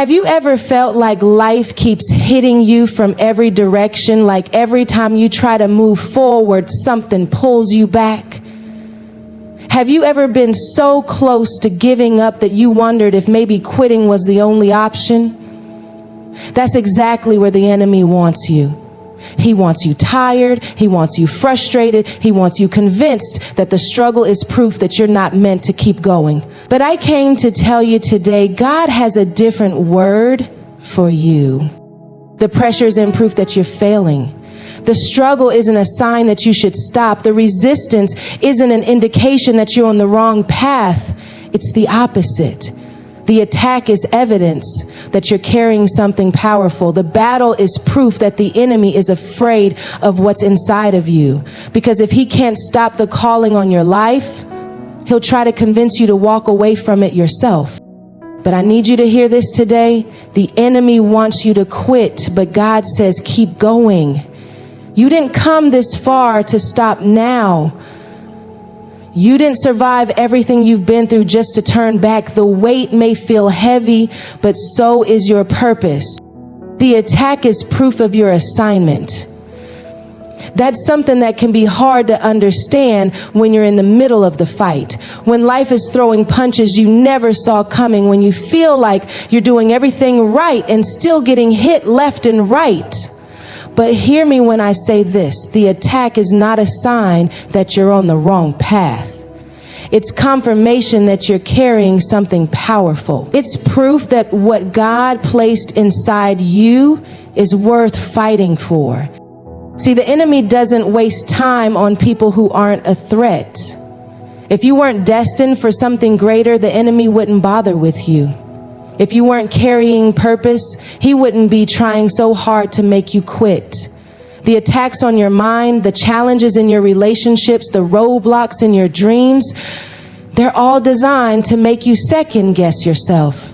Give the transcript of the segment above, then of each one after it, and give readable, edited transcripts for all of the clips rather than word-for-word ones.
Have you ever felt like life keeps hitting you from every direction, like every time you try to move forward, something pulls you back? Have you ever been so close to giving up that you wondered if maybe quitting was the only option? That's exactly where the enemy wants you. He wants you tired. He wants you frustrated. He wants you convinced that the struggle is proof that you're not meant to keep going. But I came to tell you today, God has a different word for you. The pressure isn't proof that you're failing. The struggle isn't a sign that you should stop. The resistance isn't an indication that you're on the wrong path. It's the opposite. The attack is evidence that you're carrying something powerful. The battle is proof that the enemy is afraid of what's inside of you. Because if he can't stop the calling on your life, he'll try to convince you to walk away from it yourself. But I need you to hear this today. The enemy wants you to quit, but God says, keep going. You didn't come this far to stop now. You didn't survive everything you've been through just to turn back. The weight may feel heavy, but so is your purpose. The attack is proof of your assignment. That's something that can be hard to understand when you're in the middle of the fight. When life is throwing punches you never saw coming. When you feel like you're doing everything right and still getting hit left and right. But hear me when I say this. The attack is not a sign that you're on the wrong path. It's confirmation that you're carrying something powerful. It's proof that what God placed inside you is worth fighting for. See, the enemy doesn't waste time on people who aren't a threat. If you weren't destined for something greater, the enemy wouldn't bother with you. If you weren't carrying purpose, he wouldn't be trying so hard to make you quit. The attacks on your mind, the challenges in your relationships, the roadblocks in your dreams, they're all designed to make you second guess yourself,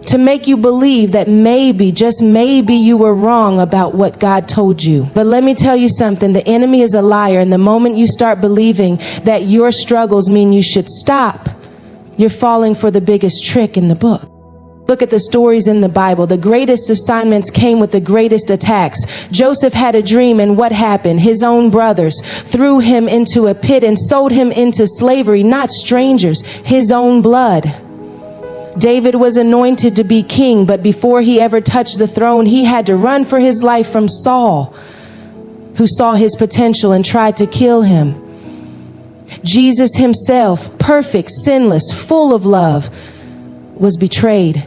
to make you believe that maybe, just maybe, you were wrong about what God told you. But let me tell you something, the enemy is a liar, and the moment you start believing that your struggles mean you should stop, you're falling for the biggest trick in the book. Look at the stories in the Bible. The greatest assignments came with the greatest attacks. Joseph had a dream, and what happened? His own brothers threw him into a pit and sold him into slavery, not strangers, his own blood. David was anointed to be king, but before he ever touched the throne, he had to run for his life from Saul, who saw his potential and tried to kill him. Jesus himself, perfect, sinless, full of love, was betrayed,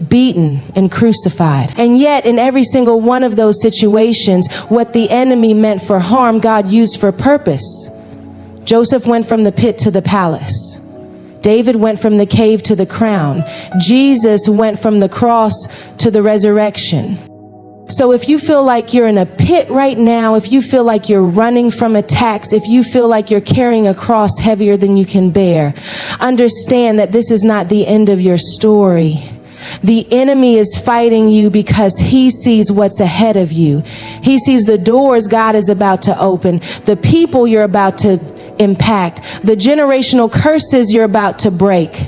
beaten, and crucified. And yet, in every single one of those situations, what the enemy meant for harm, God used for purpose. Joseph went from the pit to the palace. David went from the cave to the crown. Jesus went from the cross to the resurrection. So if you feel like you're in a pit right now, if you feel like you're running from attacks, if you feel like you're carrying a cross heavier than you can bear, understand that this is not the end of your story. The enemy is fighting you because he sees what's ahead of you. He sees the doors God is about to open, the people you're about to impact, the generational curses you're about to break.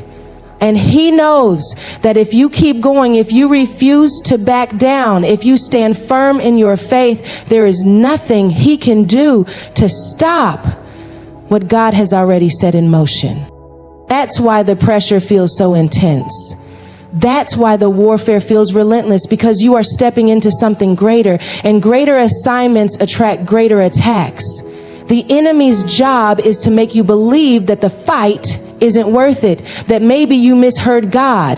And he knows that if you keep going, if you refuse to back down, if you stand firm in your faith, there is nothing he can do to stop what God has already set in motion. That's why the pressure feels so intense. That's why the warfare feels relentless, because you are stepping into something greater, and greater assignments attract greater attacks. The enemy's job is to make you believe that the fight isn't worth it, that maybe you misheard God,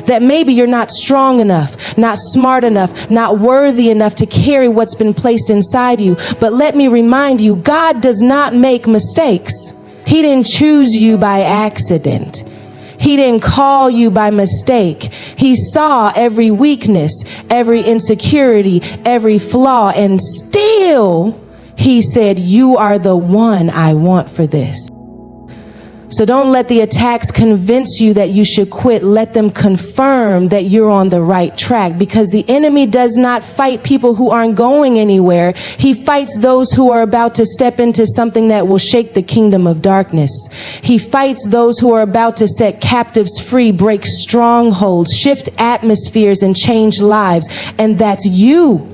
that maybe you're not strong enough, not smart enough, not worthy enough to carry what's been placed inside you. But let me remind you, God does not make mistakes. He didn't choose you by accident. He didn't call you by mistake. He saw every weakness, every insecurity, every flaw, and still he said, you are the one I want for this. So don't let the attacks convince you that you should quit. Let them confirm that you're on the right track, because the enemy does not fight people who aren't going anywhere. He fights those who are about to step into something that will shake the kingdom of darkness. He fights those who are about to set captives free, break strongholds, shift atmospheres, and change lives. And that's you.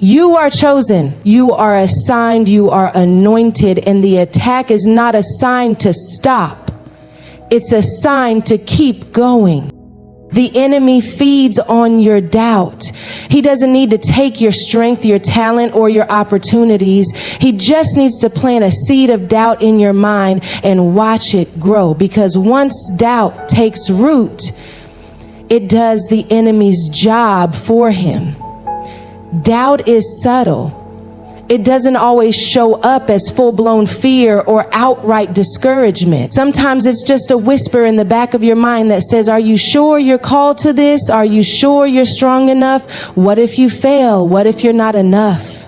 You are chosen, you are assigned, you are anointed, and the attack is not assigned to stop. It's assigned to keep going. The enemy feeds on your doubt. He doesn't need to take your strength, your talent, or your opportunities. He just needs to plant a seed of doubt in your mind and watch it grow. Because once doubt takes root, it does the enemy's job for him. Doubt is subtle. It doesn't always show up as full-blown fear or outright discouragement. Sometimes it's just a whisper in the back of your mind that says, are you sure you're called to this? Are you sure you're strong enough? What if you fail? What if you're not enough?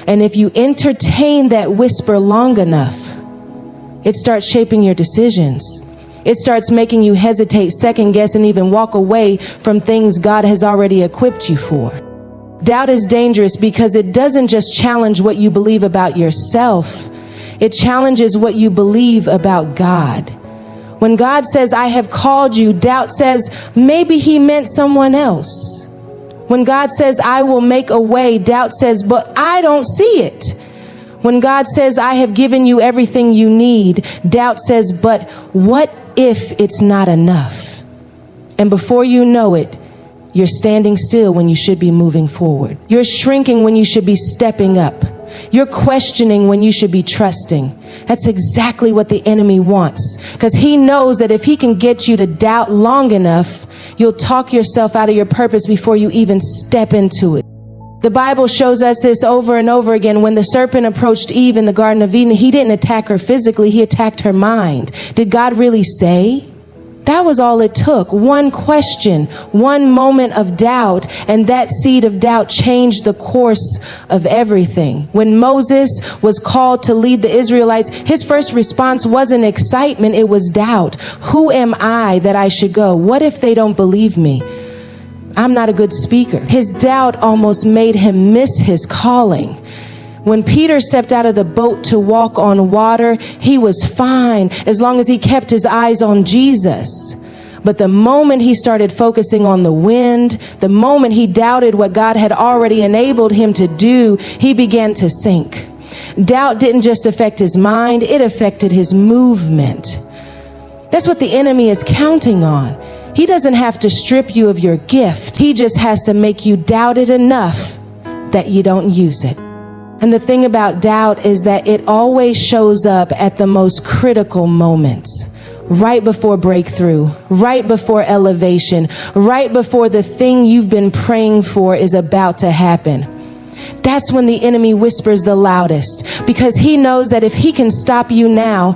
And if you entertain that whisper long enough, it starts shaping your decisions. It starts making you hesitate, second guess, and even walk away from things God has already equipped you for. Doubt is dangerous because it doesn't just challenge what you believe about yourself. It challenges what you believe about God. When God says, I have called you, doubt says, maybe he meant someone else. When God says, I will make a way, doubt says, but I don't see it. When God says, I have given you everything you need, doubt says, but what if it's not enough? And before you know it, you're standing still when you should be moving forward. You're shrinking when you should be stepping up. You're questioning when you should be trusting. That's exactly what the enemy wants, because he knows that if he can get you to doubt long enough, you'll talk yourself out of your purpose before you even step into it. The Bible shows us this over and over again. When the serpent approached Eve in the Garden of Eden, he didn't attack her physically, he attacked her mind. Did God really say? That was all it took. One question, one moment of doubt, and that seed of doubt changed the course of everything. When Moses was called to lead the Israelites, his first response wasn't excitement, it was doubt. Who am I that I should go? What if they don't believe me? I'm not a good speaker. His doubt almost made him miss his calling. When Peter stepped out of the boat to walk on water, he was fine as long as he kept his eyes on Jesus. But the moment he started focusing on the wind, the moment he doubted what God had already enabled him to do, he began to sink. Doubt didn't just affect his mind, it affected his movement. That's what the enemy is counting on. He doesn't have to strip you of your gift. He just has to make you doubt it enough that you don't use it. And the thing about doubt is that it always shows up at the most critical moments. Right before breakthrough, right before elevation, right before the thing you've been praying for is about to happen. That's when the enemy whispers the loudest, because he knows that if he can stop you now,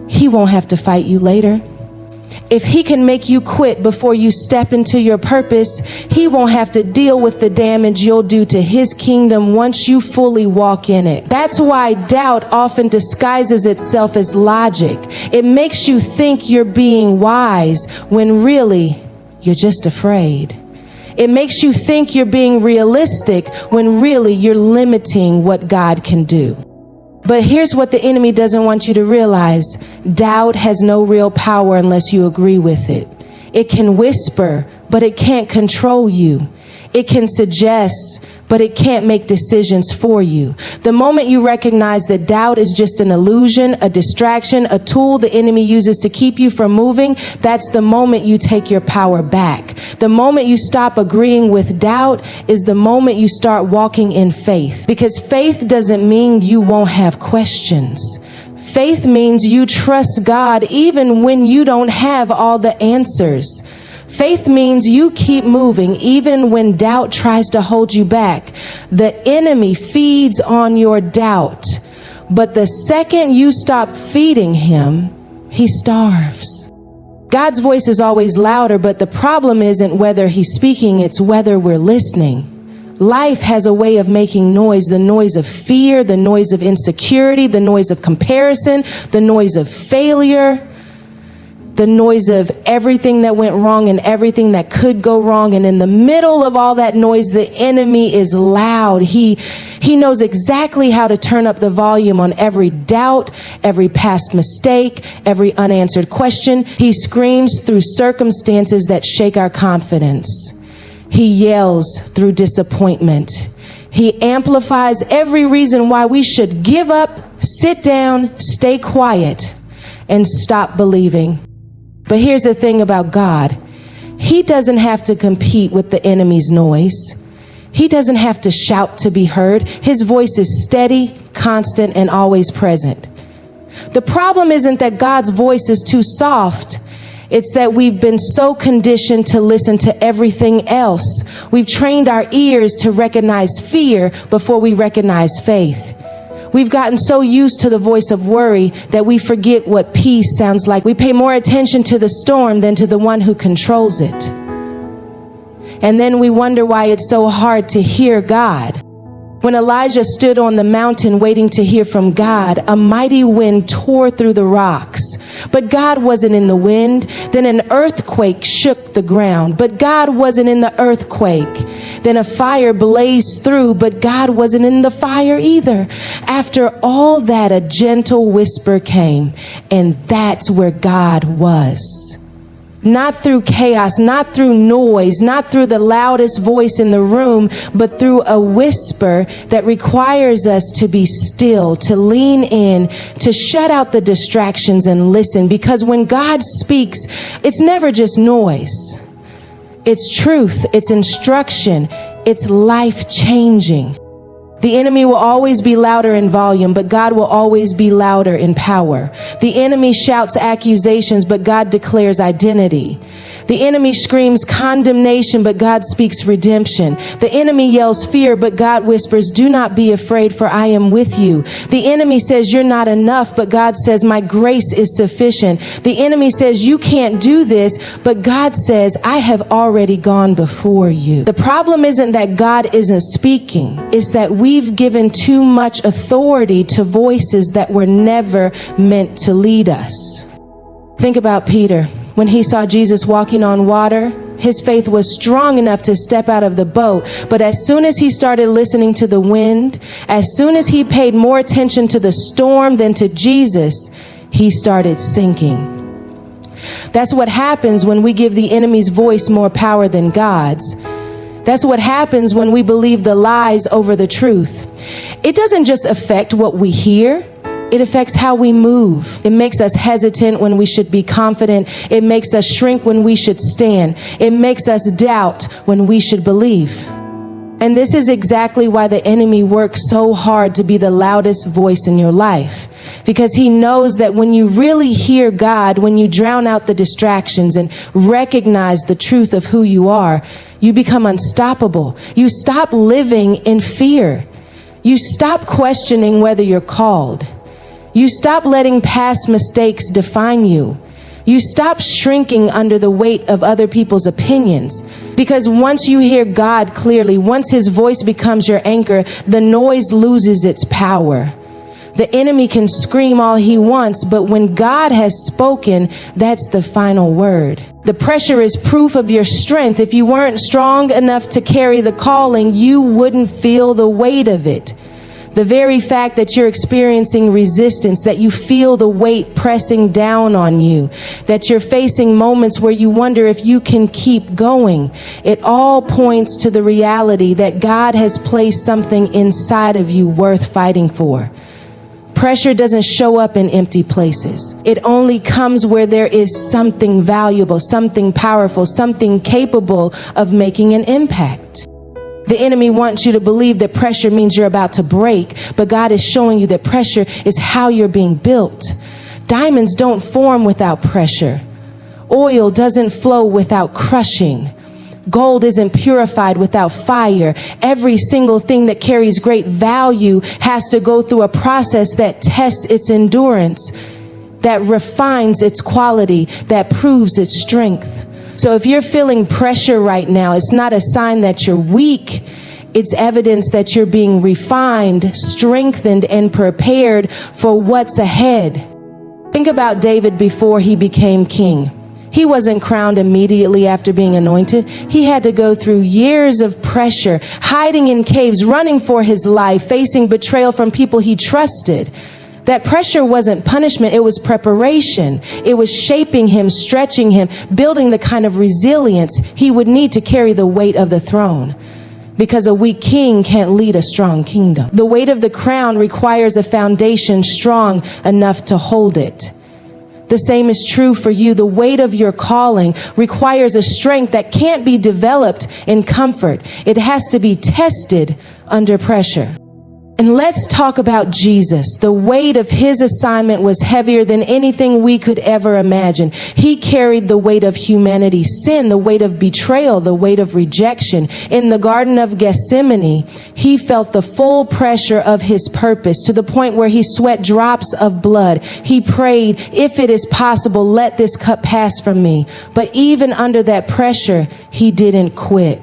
he won't have to fight you later. If he can make you quit before you step into your purpose, he won't have to deal with the damage you'll do to his kingdom once you fully walk in it. That's why doubt often disguises itself as logic. It makes you think you're being wise when really you're just afraid. It makes you think you're being realistic when really you're limiting what God can do. But here's what the enemy doesn't want you to realize. Doubt has no real power unless you agree with it. It can whisper, but it can't control you. It can suggest, but it can't make decisions for you. The moment you recognize that doubt is just an illusion, a distraction, a tool the enemy uses to keep you from moving, that's the moment you take your power back. The moment you stop agreeing with doubt is the moment you start walking in faith. Because faith doesn't mean you won't have questions. Faith means you trust God even when you don't have all the answers. Faith means you keep moving even when doubt tries to hold you back. The enemy feeds on your doubt, but the second you stop feeding him, he starves. God's voice is always louder, but the problem isn't whether he's speaking, it's whether we're listening. Life has a way of making noise, the noise of fear, the noise of insecurity, the noise of comparison, the noise of failure, the noise of everything that went wrong and everything that could go wrong. And in the middle of all that noise, the enemy is loud. He knows exactly how to turn up the volume on every doubt, every past mistake, every unanswered question. He screams through circumstances that shake our confidence. He yells through disappointment. He amplifies every reason why we should give up, sit down, stay quiet, and stop believing. But here's the thing about God. He doesn't have to compete with the enemy's noise. He doesn't have to shout to be heard. His voice is steady, constant, and always present. The problem isn't that God's voice is too soft. It's that we've been so conditioned to listen to everything else. We've trained our ears to recognize fear before we recognize faith. We've gotten so used to the voice of worry that we forget what peace sounds like. We pay more attention to the storm than to the one who controls it. And then we wonder why it's so hard to hear God. When Elijah stood on the mountain waiting to hear from God, a mighty wind tore through the rocks. But God wasn't in the wind. Then an earthquake shook the ground, but God wasn't in the earthquake. Then a fire blazed through, but God wasn't in the fire either. After all that, a gentle whisper came, and that's where God was. Not through chaos, not through noise, not through the loudest voice in the room, but through a whisper that requires us to be still, to lean in, to shut out the distractions and listen. Because when God speaks, it's never just noise. It's truth, it's instruction, it's life-changing. The enemy will always be louder in volume, but God will always be louder in power. The enemy shouts accusations, but God declares identity. The enemy screams condemnation, but God speaks redemption. The enemy yells fear, but God whispers, "Do not be afraid, for I am with you." The enemy says you're not enough, but God says my grace is sufficient. The enemy says you can't do this, but God says I have already gone before you. The problem isn't that God isn't speaking. It's that we've given too much authority to voices that were never meant to lead us. Think about Peter. When he saw Jesus walking on water, his faith was strong enough to step out of the boat. But as soon as he started listening to the wind, as soon as he paid more attention to the storm than to Jesus, he started sinking. That's what happens when we give the enemy's voice more power than God's. That's what happens when we believe the lies over the truth. It doesn't just affect what we hear. It affects how we move. It makes us hesitant when we should be confident. It makes us shrink when we should stand. It makes us doubt when we should believe. And this is exactly why the enemy works so hard to be the loudest voice in your life. Because he knows that when you really hear God, when you drown out the distractions and recognize the truth of who you are, you become unstoppable. You stop living in fear. You stop questioning whether you're called. You stop letting past mistakes define you. You stop shrinking under the weight of other people's opinions. Because once you hear God clearly, once his voice becomes your anchor, the noise loses its power. The enemy can scream all he wants, but when God has spoken, that's the final word. The pressure is proof of your strength. If you weren't strong enough to carry the calling, you wouldn't feel the weight of it. The very fact that you're experiencing resistance, that you feel the weight pressing down on you, that you're facing moments where you wonder if you can keep going, it all points to the reality that God has placed something inside of you worth fighting for. Pressure doesn't show up in empty places. It only comes where there is something valuable, something powerful, something capable of making an impact. The enemy wants you to believe that pressure means you're about to break, but God is showing you that pressure is how you're being built. Diamonds don't form without pressure. Oil doesn't flow without crushing. Gold isn't purified without fire. Every single thing that carries great value has to go through a process that tests its endurance, that refines its quality, that proves its strength. So if you're feeling pressure right now, it's not a sign that you're weak. It's evidence that you're being refined, strengthened, and prepared for what's ahead. Think about David before he became king. He wasn't crowned immediately after being anointed. He had to go through years of pressure, hiding in caves, running for his life, facing betrayal from people he trusted. That pressure wasn't punishment, it was preparation. It was shaping him, stretching him, building the kind of resilience he would need to carry the weight of the throne. Because a weak king can't lead a strong kingdom. The weight of the crown requires a foundation strong enough to hold it. The same is true for you. The weight of your calling requires a strength that can't be developed in comfort. It has to be tested under pressure. And let's talk about Jesus. The weight of his assignment was heavier than anything we could ever imagine. He carried the weight of humanity's sin, the weight of betrayal, the weight of rejection. In the Garden of Gethsemane, he felt the full pressure of his purpose to the point where he sweat drops of blood. He prayed, if it is possible, let this cup pass from me. But even under that pressure, he didn't quit.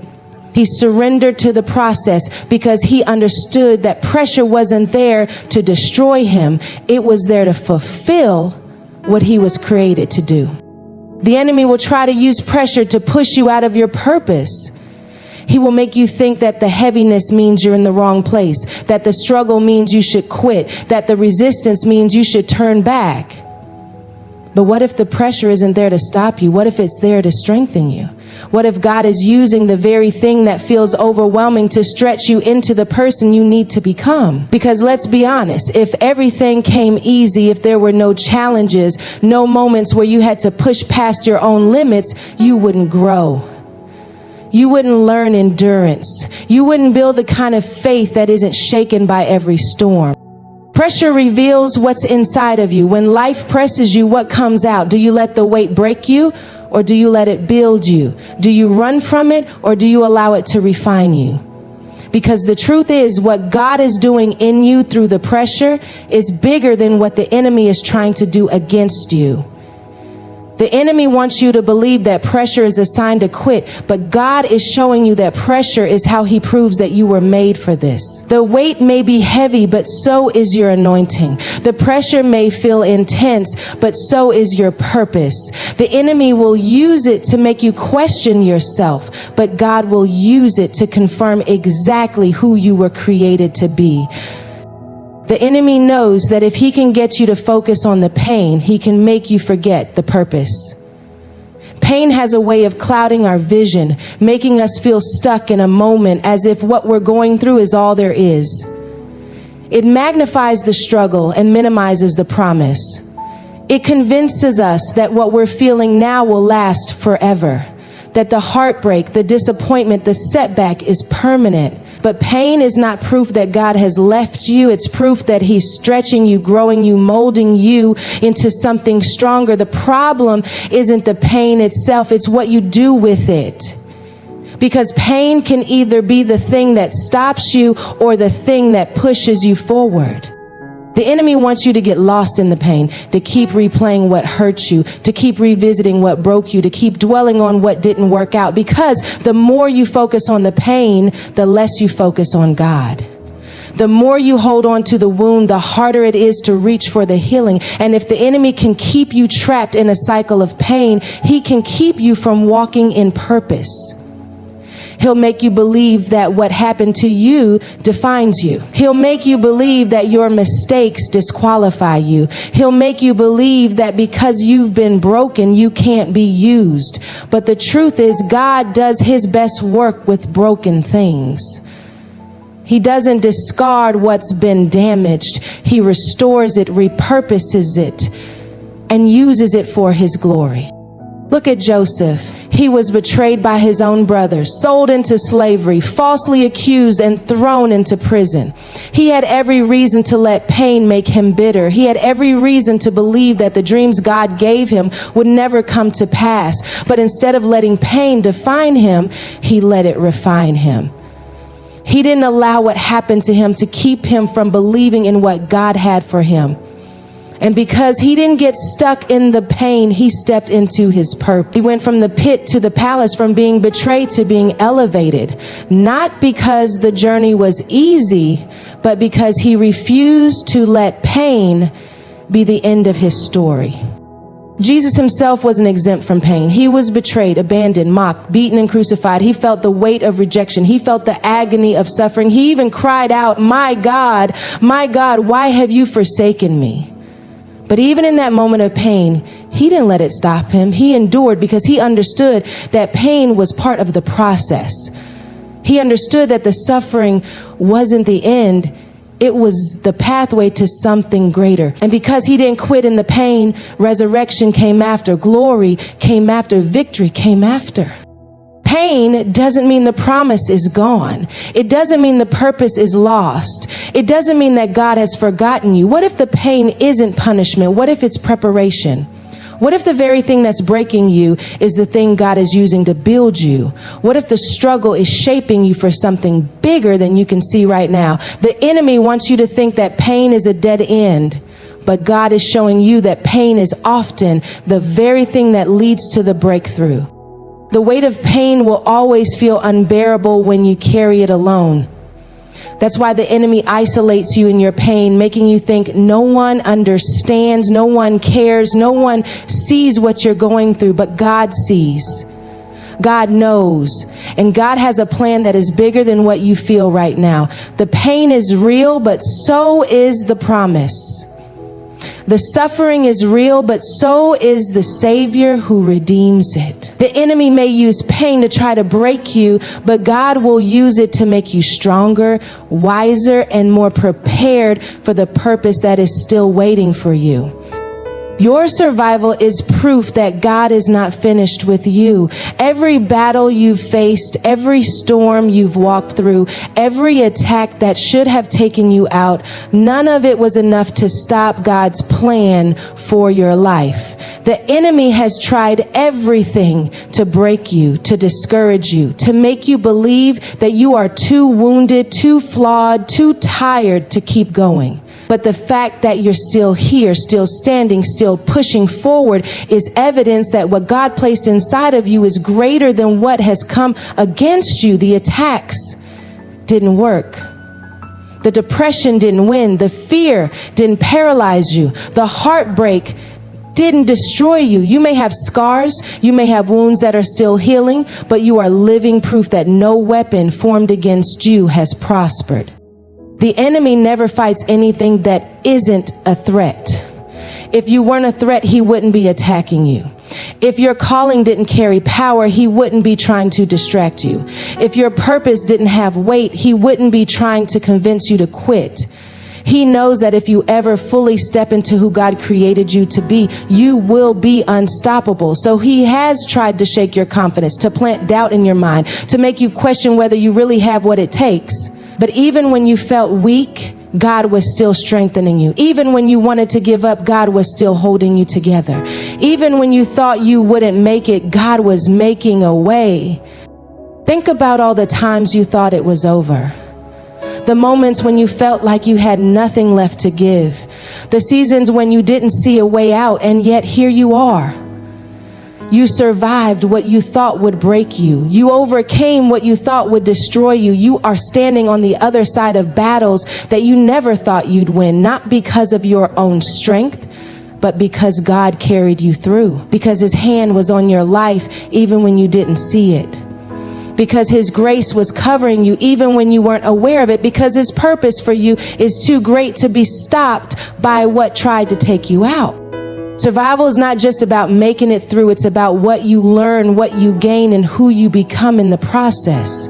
He surrendered to the process because he understood that pressure wasn't there to destroy him. It was there to fulfill what he was created to do. The enemy will try to use pressure to push you out of your purpose. He will make you think that the heaviness means you're in the wrong place, that the struggle means you should quit, that the resistance means you should turn back. But what if the pressure isn't there to stop you? What if it's there to strengthen you? What if God is using the very thing that feels overwhelming to stretch you into the person you need to become? Because let's be honest, if everything came easy, if there were no challenges, no moments where you had to push past your own limits, you wouldn't grow. You wouldn't learn endurance. You wouldn't build the kind of faith that isn't shaken by every storm. Pressure reveals what's inside of you. When life presses you, what comes out? Do you let the weight break you, or do you let it build you? Do you run from it, or do you allow it to refine you? Because the truth is, what God is doing in you through the pressure is bigger than what the enemy is trying to do against you. The enemy wants you to believe that pressure is a sign to quit, but God is showing you that pressure is how he proves that you were made for this. The weight may be heavy, but so is your anointing. The pressure may feel intense, but so is your purpose. The enemy will use it to make you question yourself, but God will use it to confirm exactly who you were created to be. The enemy knows that if he can get you to focus on the pain, he can make you forget the purpose. Pain has a way of clouding our vision, making us feel stuck in a moment as if what we're going through is all there is. It magnifies the struggle and minimizes the promise. It convinces us that what we're feeling now will last forever, that the heartbreak, the disappointment, the setback is permanent. But pain is not proof that God has left you. It's proof that he's stretching you, growing you, molding you into something stronger. The problem isn't the pain itself. It's what you do with it. Because pain can either be the thing that stops you or the thing that pushes you forward. The enemy wants you to get lost in the pain, to keep replaying what hurt you, to keep revisiting what broke you, to keep dwelling on what didn't work out. Because the more you focus on the pain, the less you focus on God. The more you hold on to the wound, the harder it is to reach for the healing. And if the enemy can keep you trapped in a cycle of pain, he can keep you from walking in purpose. He'll make you believe that what happened to you defines you. He'll make you believe that your mistakes disqualify you. He'll make you believe that because you've been broken, you can't be used. But the truth is, God does his best work with broken things. He doesn't discard what's been damaged. He restores it, repurposes it, and uses it for his glory. Look at Joseph. He was betrayed by his own brothers, sold into slavery, falsely accused, and thrown into prison. He had every reason to let pain make him bitter. He had every reason to believe that the dreams God gave him would never come to pass. But instead of letting pain define him, he let it refine him. He didn't allow what happened to him to keep him from believing in what God had for him. And because he didn't get stuck in the pain, he stepped into his purpose. He went from the pit to the palace, from being betrayed to being elevated. Not because the journey was easy, but because he refused to let pain be the end of his story. Jesus himself wasn't exempt from pain. He was betrayed, abandoned, mocked, beaten, and crucified. He felt the weight of rejection. He felt the agony of suffering. He even cried out, my God, why have you forsaken me?" But even in that moment of pain, he didn't let it stop him. He endured because he understood that pain was part of the process. He understood that the suffering wasn't the end. It was the pathway to something greater. And because he didn't quit in the pain, resurrection came after, glory came after, victory came after. Pain doesn't mean the promise is gone. It doesn't mean the purpose is lost. It doesn't mean that God has forgotten you. What if the pain isn't punishment? What if it's preparation? What if the very thing that's breaking you is the thing God is using to build you? What if the struggle is shaping you for something bigger than you can see right now? The enemy wants you to think that pain is a dead end, but God is showing you that pain is often the very thing that leads to the breakthrough. The weight of pain will always feel unbearable when you carry it alone. That's why the enemy isolates you in your pain, making you think no one understands, no one cares, no one sees what you're going through, but God sees. God knows. And God has a plan that is bigger than what you feel right now. The pain is real, but so is the promise. The suffering is real, but so is the Savior who redeems it. The enemy may use pain to try to break you, but God will use it to make you stronger, wiser, and more prepared for the purpose that is still waiting for you. Your survival is proof that God is not finished with you. Every battle you've faced, every storm you've walked through, every attack that should have taken you out, none of it was enough to stop God's plan for your life. The enemy has tried everything to break you, to discourage you, to make you believe that you are too wounded, too flawed, too tired to keep going. But the fact that you're still here, still standing, still pushing forward is evidence that what God placed inside of you is greater than what has come against you. The attacks didn't work. The depression didn't win. The fear didn't paralyze you. The heartbreak didn't destroy you. You may have scars, you may have wounds that are still healing, but you are living proof that no weapon formed against you has prospered. The enemy never fights anything that isn't a threat. If you weren't a threat, he wouldn't be attacking you. If your calling didn't carry power, he wouldn't be trying to distract you. If your purpose didn't have weight, he wouldn't be trying to convince you to quit. He knows that if you ever fully step into who God created you to be, you will be unstoppable. So he has tried to shake your confidence, to plant doubt in your mind, to make you question whether you really have what it takes. But even when you felt weak, God was still strengthening you. Even when you wanted to give up, God was still holding you together. Even when you thought you wouldn't make it, God was making a way. Think about all the times you thought it was over. The moments when you felt like you had nothing left to give. The seasons when you didn't see a way out, and yet here you are. You survived what you thought would break you. You overcame what you thought would destroy you. You are standing on the other side of battles that you never thought you'd win, not because of your own strength, but because God carried you through. Because his hand was on your life even when you didn't see it. Because his grace was covering you even when you weren't aware of it. Because his purpose for you is too great to be stopped by what tried to take you out. Survival is not just about making it through. It's about what you learn, what you gain, and who you become in the process.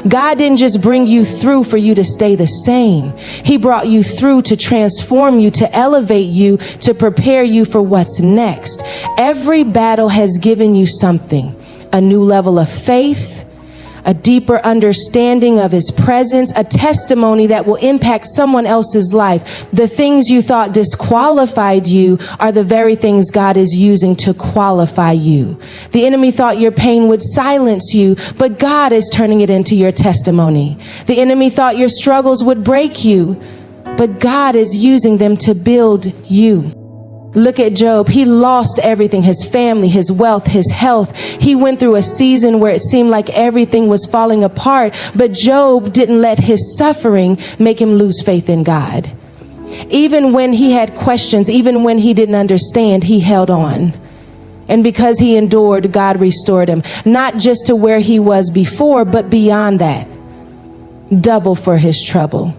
God didn't just bring you through for you to stay the same. He brought you through to transform you, to elevate you, to prepare you for what's next. Every battle has given you something, a new level of faith, a deeper understanding of his presence, a testimony that will impact someone else's life. The things you thought disqualified you are the very things God is using to qualify you. The enemy thought your pain would silence you, but God is turning it into your testimony. The enemy thought your struggles would break you, but God is using them to build you. Look at Job. He lost everything, his family, his wealth, his health. He went through a season where it seemed like everything was falling apart, but Job didn't let his suffering make him lose faith in God. Even when he had questions, even when he didn't understand, he held on. And because he endured, God restored him, not just to where he was before, but beyond that. Double for his trouble.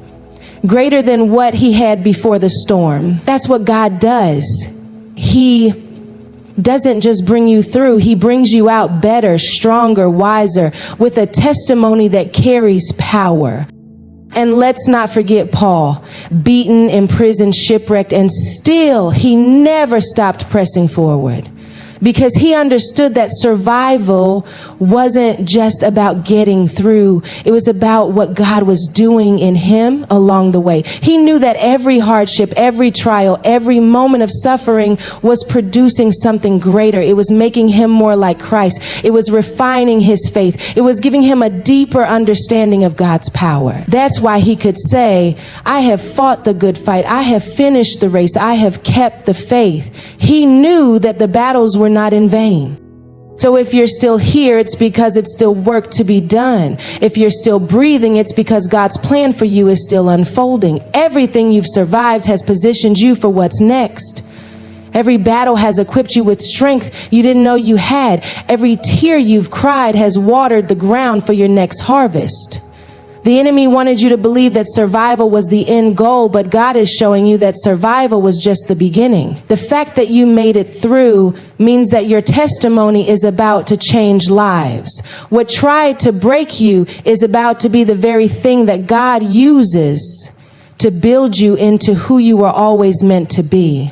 Greater than what he had before the storm. That's what God does. He doesn't just bring you through. He brings you out better, stronger, wiser, with a testimony that carries power. And let's not forget Paul, beaten, imprisoned, shipwrecked, and still he never stopped pressing forward. Because he understood that survival wasn't just about getting through. It was about what God was doing in him along the way. He knew that every hardship, every trial, every moment of suffering was producing something greater. It was making him more like Christ. It was refining his faith. It was giving him a deeper understanding of God's power. That's why he could say, I have fought the good fight. I have finished the race. I have kept the faith. He knew that the battles were not in vain. So if you're still here, it's because it's still work to be done. If you're still breathing, it's because God's plan for you is still unfolding. Everything you've survived has positioned you for what's next. Every battle has equipped you with strength you didn't know you had. Every tear you've cried has watered the ground for your next harvest. The enemy wanted you to believe that survival was the end goal, but God is showing you that survival was just the beginning. The fact that you made it through means that your testimony is about to change lives. What tried to break you is about to be the very thing that God uses to build you into who you were always meant to be.